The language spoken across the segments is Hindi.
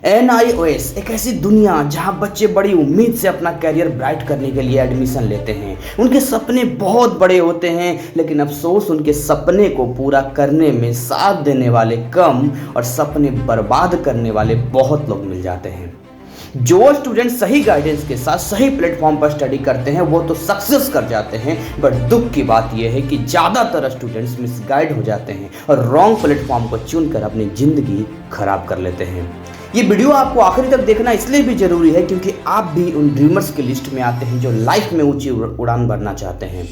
NIOS एक ऐसी दुनिया जहां बच्चे बड़ी उम्मीद से अपना करियर ब्राइट करने के लिए एडमिशन लेते हैं। उनके सपने बहुत बड़े होते हैं, लेकिन अफसोस उनके सपने को पूरा करने में साथ देने वाले कम और सपने बर्बाद करने वाले बहुत लोग मिल जाते हैं। जो स्टूडेंट सही गाइडेंस के साथ सही प्लेटफॉर्म पर स्टडी करते हैं वो तो सक्सेस कर जाते हैं, बट दुख की बात यह है कि ज़्यादातर स्टूडेंट्स मिसगाइड हो जाते हैं और रॉन्ग प्लेटफॉर्म को चुनकर अपनी ज़िंदगी खराब कर लेते हैं। ये वीडियो आपको आखिरी तक देखना इसलिए भी जरूरी है क्योंकि आप भी उन ड्रीमर्स की लिस्ट में आते हैं जो लाइफ में ऊंची उड़ान भरना चाहते हैं।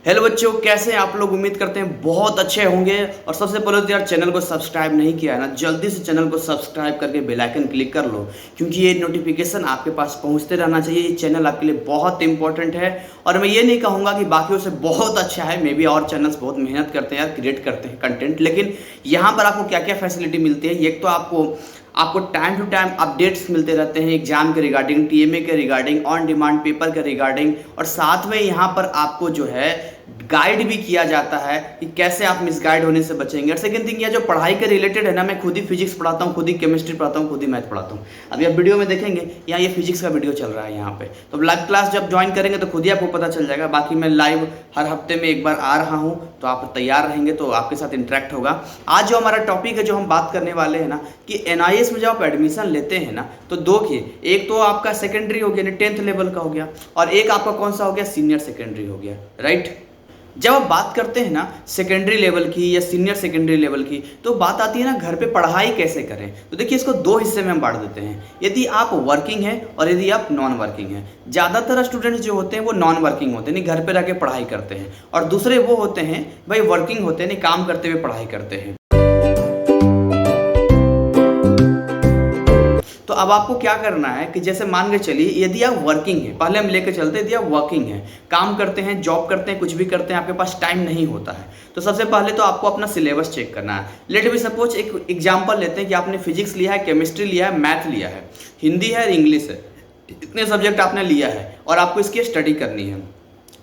हेलो बच्चों, कैसे हैं आप लोग? उम्मीद करते हैं बहुत अच्छे होंगे। और सबसे पहले तो यार, चैनल को सब्सक्राइब नहीं किया है ना, जल्दी से चैनल को सब्सक्राइब करके बेल आइकन क्लिक कर लो, क्योंकि ये नोटिफिकेशन आपके पास पहुंचते रहना चाहिए। ये चैनल आपके लिए बहुत इंपॉर्टेंट है और मैं ये नहीं कहूँगा कि बाकियों से बहुत अच्छा है। मे बी और चैनल्स बहुत मेहनत करते हैं यार, क्रिएट करते हैं कंटेंट, लेकिन यहाँ पर आपको क्या क्या फैसिलिटी मिलती है। एक तो आपको टाइम टू टाइम अपडेट्स मिलते रहते हैं एग्जाम के रिगार्डिंग, TMA के रिगार्डिंग, ऑन डिमांड पेपर के रिगार्डिंग, और साथ में यहाँ पर आपको जो है गाइड भी किया जाता है कि कैसे आप मिसगाइड होने से बचेंगे। और सेकंड थिंग, यह जो पढ़ाई के रिलेटेड है ना, मैं खुद ही फिजिक्स पढ़ाता हूँ, खुद ही केमिस्ट्री पढ़ाता हूँ, खुद ही मैथ पढ़ाता हूँ। अभी आप वीडियो में देखेंगे यहाँ ये फिजिक्स का वीडियो चल रहा है यहाँ पे, तो लाइव क्लास जब ज्वाइन करेंगे तो खुद ही आपको पता चल जाएगा। बाकी मैं लाइव हर हफ्ते में एक बार आ रहा हूँ, तो आप तैयार रहेंगे तो आपके साथ इंटरेक्ट होगा। आज जो हमारा टॉपिक है, जो हम बात करने वाले हैं ना, कि NIS में जब आप एडमिशन लेते हैं ना, तो दो के, एक तो आपका सेकेंडरी हो गया, 10th लेवल का हो गया, और एक आपका कौन सा हो गया, सीनियर सेकेंडरी हो गया, राइट। जब आप बात करते हैं ना सेकेंडरी लेवल की या सीनियर सेकेंडरी लेवल की, तो बात आती है ना घर पे पढ़ाई कैसे करें। तो देखिए, इसको दो हिस्से में हम बांट देते हैं, यदि आप वर्किंग हैं और यदि आप नॉन वर्किंग हैं। ज़्यादातर स्टूडेंट्स जो होते हैं वो नॉन वर्किंग होते हैं, नहीं घर पे रह के पढ़ाई करते हैं, और दूसरे वो होते हैं भाई वर्किंग होते हैं, नहीं काम करते हुए पढ़ाई करते हैं। तो अब आपको क्या करना है कि जैसे मान के चलिए यदि आप वर्किंग हैं, पहले हम लेके चलते हैं, यदि आप वर्किंग हैं, काम करते हैं, जॉब करते हैं, कुछ भी करते हैं, आपके पास टाइम नहीं होता है, तो सबसे पहले तो आपको अपना सिलेबस चेक करना है। लेट बी सपोज एक एग्जांपल लेते हैं कि आपने फिजिक्स लिया है, केमिस्ट्री लिया है, मैथ लिया है, हिंदी है, इंग्लिश है, इतने सब्जेक्ट आपने लिया है और आपको इसकी स्टडी करनी है।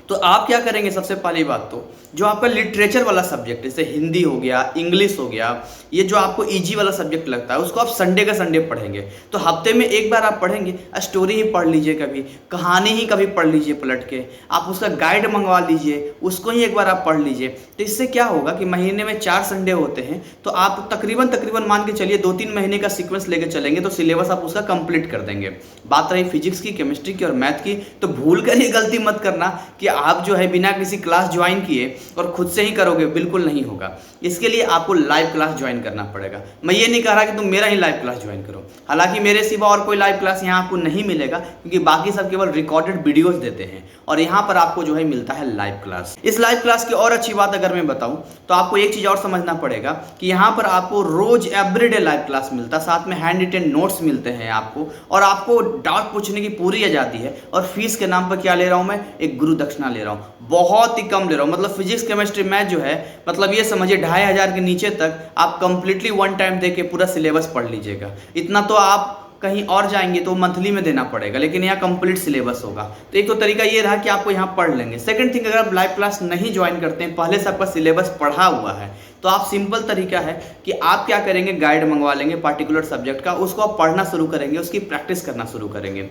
तो आप क्या करेंगे, सबसे पहली बात तो जो आपका लिटरेचर वाला सब्जेक्ट, जैसे हिंदी हो गया, इंग्लिश हो गया, ये जो आपको इजी वाला सब्जेक्ट लगता है, उसको आप संडे का संडे पढ़ेंगे। तो हफ्ते में एक बार आप पढ़ेंगे, स्टोरी ही पढ़ लीजिए, कभी कहानी ही कभी पढ़ लीजिए पलट के, आप उसका गाइड मंगवा लीजिए, उसको ही एक बार आप पढ़ लीजिए। तो इससे क्या होगा कि महीने में 4 संडे होते हैं, तो आप तकरीबन मान के चलिए 2-3 महीने का सीक्वेंस लेके चलेंगे तो सिलेबस आप उसका कंप्लीट कर देंगे। बात रही फिजिक्स की, केमिस्ट्री की और मैथ की, तो भूल कर ये गलती मत करना कि आप जो है बिना किसी क्लास ज्वाइन किए और खुद से ही करोगे, बिल्कुल नहीं होगा। इसके लिए आपको लाइव क्लास ज्वाइन करना पड़ेगा। मैं ये नहीं कह रहा कि तुम मेरा ही लाइव क्लास ज्वाइन करो, हालांकि मेरे सिवा और कोई लाइव क्लास यहाँ आपको नहीं मिलेगा, क्योंकि बाकी सब केवल रिकॉर्डेड वीडियोस देते हैं और यहाँ पर आपको जो है मिलता है लाइव क्लास। इस लाइव क्लास की और अच्छी बात अगर मैं बताऊं तो आपको एक चीज और समझना पड़ेगा कि यहाँ पर आपको रोज एवरीडे लाइव क्लास मिलता है, साथ में हैंड रिटेन नोट्स मिलते हैं आपको, और आपको डाउट पूछने की पूरी आजादी है। और फीस के नाम पर क्या ले रहा हूं मैं, एक गुरु दक्षिणा ले रहा हूं, बहुत ही कम ले रहा हूं। मतलब फिजिक्स केमिस्ट्री मैथ जो है, मतलब ये समझिए 2500 के नीचे तक आप कंप्लीटली वन टाइम दे के पूरा सिलेबस पढ़ लीजिएगा। इतना तो आप कहीं और जाएंगे तो मंथली में देना पड़ेगा, लेकिन यहाँ कंप्लीट सिलेबस होगा। तो एक तो तरीका ये रहा कि आपको यहाँ पढ़ लेंगे। सेकंड थिंग, अगर आप लाइव क्लास नहीं ज्वाइन करते हैं, पहले से आपका सिलेबस पढ़ा हुआ है, तो आप सिंपल तरीका है कि आप क्या करेंगे, गाइड मंगवा लेंगे पार्टिकुलर सब्जेक्ट का, उसको आप पढ़ना शुरू करेंगे, उसकी प्रैक्टिस करना शुरू करेंगे।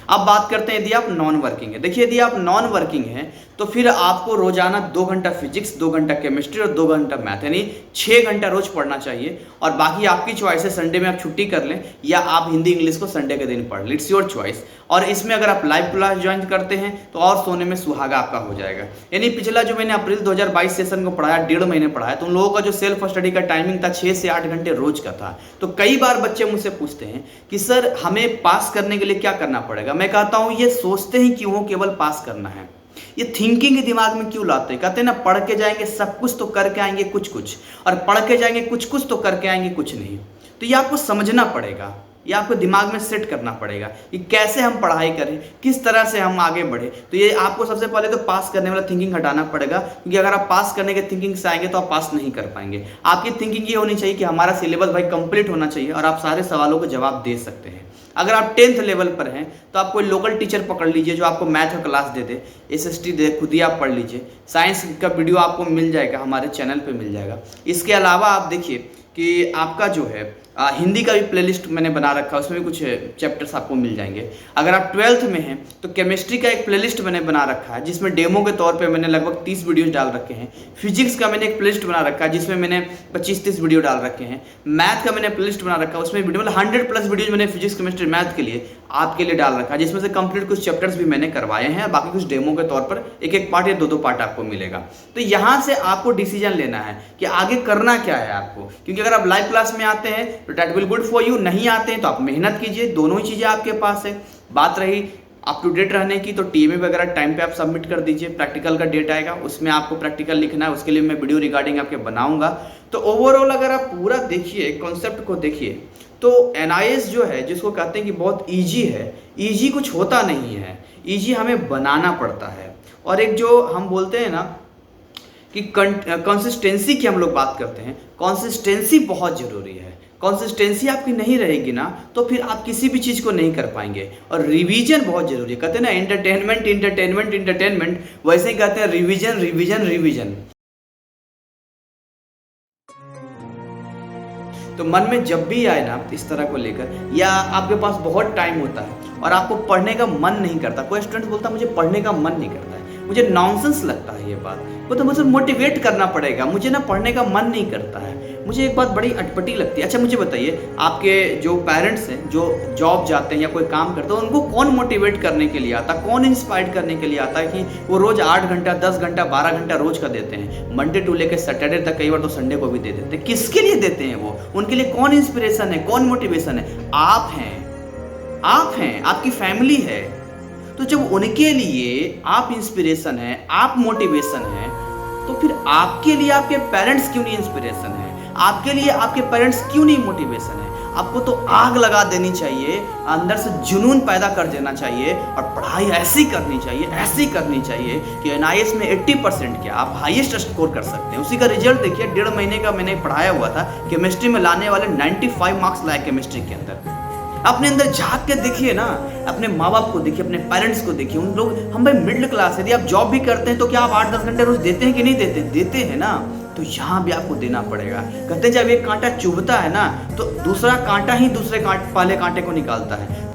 अब बात करते हैं यदि आप नॉन वर्किंग है। देखिए, यदि आप नॉन वर्किंग हैं तो फिर आपको रोजाना 2 घंटा फिजिक्स, 2 घंटा केमिस्ट्री और 2 घंटा मैथ, यानी 6 घंटा रोज पढ़ना चाहिए। और बाकी आपकी चॉइस है, संडे में आप छुट्टी कर लें या आप हिंदी इंग्लिश को संडे के दिन पढ़ लें, इट्स योर चॉइस। और इसमें अगर आप लाइव क्लास ज्वाइन करते हैं तो और सोने में सुहागा आपका हो जाएगा। यानी पिछला जो मैंने अप्रैल 2022 सेशन को पढ़ाया, 1.5 महीने पढ़ाया, तो उन लोगों का जो सेल्फ स्टडी का टाइमिंग था 6 से 8 घंटे रोज का था। तो कई बार बच्चे मुझसे पूछते हैं कि सर हमें पास करने के लिए क्या करना पड़ेगा। मैं कहता हूँ ये सोचते ही क्यों हो केवल पास करना है, ये थिंकिंग के दिमाग में क्यों लाते हैं। कहते हैं ना, पढ़ के जाएंगे सब कुछ तो करके आएंगे कुछ कुछ, और पढ़ के जाएंगे कुछ कुछ तो करके आएंगे कुछ नहीं। तो ये आपको समझना पड़ेगा, ये आपको दिमाग में सेट करना पड़ेगा कि कैसे हम पढ़ाई करें, किस तरह से हम आगे बढ़े। तो ये आपको सबसे पहले तो पास करने वाला थिंकिंग हटाना पड़ेगा, क्योंकि अगर आप पास करने के थिंकिंग से आएंगे तो आप पास नहीं कर पाएंगे। आपकी थिंकिंग ये होनी चाहिए कि हमारा सिलेबस भाई कंप्लीट होना चाहिए और आप सारे सवालों को जवाब दे सकते हैं। अगर आप 10th लेवल पर हैं तो आप कोई लोकल टीचर पकड़ लीजिए जो आपको मैथ का क्लास दे दे, SST दे, खुद ही आप पढ़ लीजिए। साइंस का वीडियो आपको मिल जाएगा, हमारे चैनल पे मिल जाएगा। इसके अलावा आप देखिए कि आपका जो है हिंदी का भी प्लेलिस्ट मैंने बना रखा है, उसमें भी कुछ चैप्टर्स आपको मिल जाएंगे। अगर आप 12th में हैं तो केमिस्ट्री का एक प्लेलिस्ट मैंने बना रखा है जिसमें डेमो के तौर पे मैंने लगभग 30 वीडियोस डाल रखे हैं। फिजिक्स का मैंने एक प्लेलिस्ट बना रखा है जिसमें मैंने 25-30 वीडियो डाल रखे हैं। मैथ का मैंने प्लेलिस्ट बना रखा है, उसमें वीडियो मतलब 100+ वीडियोज मैंने फिजिक्स केमिस्ट्री मैथ के लिए आपके लिए डाल रखा है, जिसमें से कंप्लीट कुछ चैप्टर्स भी मैंने करवाए हैं, बाकी कुछ डेमो के तौर पर एक पार्ट या 2 पार्ट आपको मिलेगा। तो यहाँ से आपको डिसीजन लेना है कि आगे करना क्या है आपको, क्योंकि अगर आप लाइव क्लास में आते हैं तो that will good for you, नहीं आते हैं तो आप मेहनत कीजिए, दोनों ही चीज़ें आपके पास है। बात रही अप टू डेट रहने की, तो TMA वगैरह टाइम पे आप सबमिट कर दीजिए। प्रैक्टिकल का डेट आएगा, उसमें आपको प्रैक्टिकल लिखना है, उसके लिए मैं वीडियो रिगार्डिंग आपके बनाऊंगा। तो ओवरऑल अगर आप पूरा देखिए, कॉन्सेप्ट को देखिए, तो NIS जो है, जिसको कहते हैं कि बहुत ईजी है, ईजी कुछ होता नहीं है, ईजी हमें बनाना पड़ता है। और एक जो हम बोलते हैं ना कि कंसिस्टेंसी की हम लोग बात करते हैं, कंसिस्टेंसी बहुत ज़रूरी है। कंसिस्टेंसी आपकी नहीं रहेगी ना तो फिर आप किसी भी चीज़ को नहीं कर पाएंगे। और रिवीजन बहुत जरूरी है। कहते हैं ना एंटरटेनमेंट एंटरटेनमेंट एंटरटेनमेंट, वैसे ही कहते हैं रिवीजन रिवीजन रिवीजन। तो मन में जब भी आए ना इस तरह को लेकर, या आपके पास बहुत टाइम होता है और आपको पढ़ने का मन नहीं करता, कोई स्टूडेंट बोलता मुझे पढ़ने का मन नहीं करता है, मुझे नॉनसेंस लगता है ये बात, वो तो मुझे मोटिवेट करना पड़ेगा, मुझे ना पढ़ने का मन नहीं करता है, मुझे एक बात बड़ी अटपटी लगती है। अच्छा मुझे बताइए, आपके जो पेरेंट्स हैं जो जॉब जाते हैं या कोई काम करते हैं, उनको कौन मोटिवेट करने के लिए आता है, कौन इंस्पायर करने के लिए आता है कि वो रोज 8 घंटा 10 घंटा 12 घंटा रोज का देते हैं, मंडे टू लेकर सैटरडे तक, कई बार तो संडे को भी दे देते हैं। किसके लिए देते हैं वो, उनके लिए कौन इंस्पिरेशन है, कौन मोटिवेशन है? आप हैं, आप हैं, आपकी फैमिली है। तो जब उनके लिए आप इंस्पिरेशन है, आप मोटिवेशन है, तो फिर आपके लिए आपके पेरेंट्स क्यों नहीं इंस्पिरेशन है, आपके लिए आपके पेरेंट्स क्यों नहीं मोटिवेशन है? आपको तो आग लगा देनी चाहिए, अंदर से जुनून पैदा कर देना चाहिए और पढ़ाई ऐसी करनी चाहिए, ऐसी करनी चाहिए कि NIS में 80% क्या आप हाईएस्ट स्कोर कर सकते हैं। उसी का रिजल्ट देखिए, 1.5 महीने का मैंने पढ़ाया हुआ था, केमिस्ट्री में लाने वाले 95 मार्क्स लाए केमिस्ट्री के अंदर। अपने अंदर झांक के देखिए ना, अपने माँ बाप को देखिए, अपने पेरेंट्स को देखिए, उन लोग, हम भाई मिडिल क्लास है, यदि आप जॉब भी करते हैं तो क्या आप 8-10 घंटे रोज देते हैं कि नहीं देते? देते हैं ना। तो यहाँ भी आपको देना पड़ेगा। कहते हैं जब एक कांटा चुभता है ना तो दूसरा कांटा ही दूसरे पहले कांटे को निकालता है।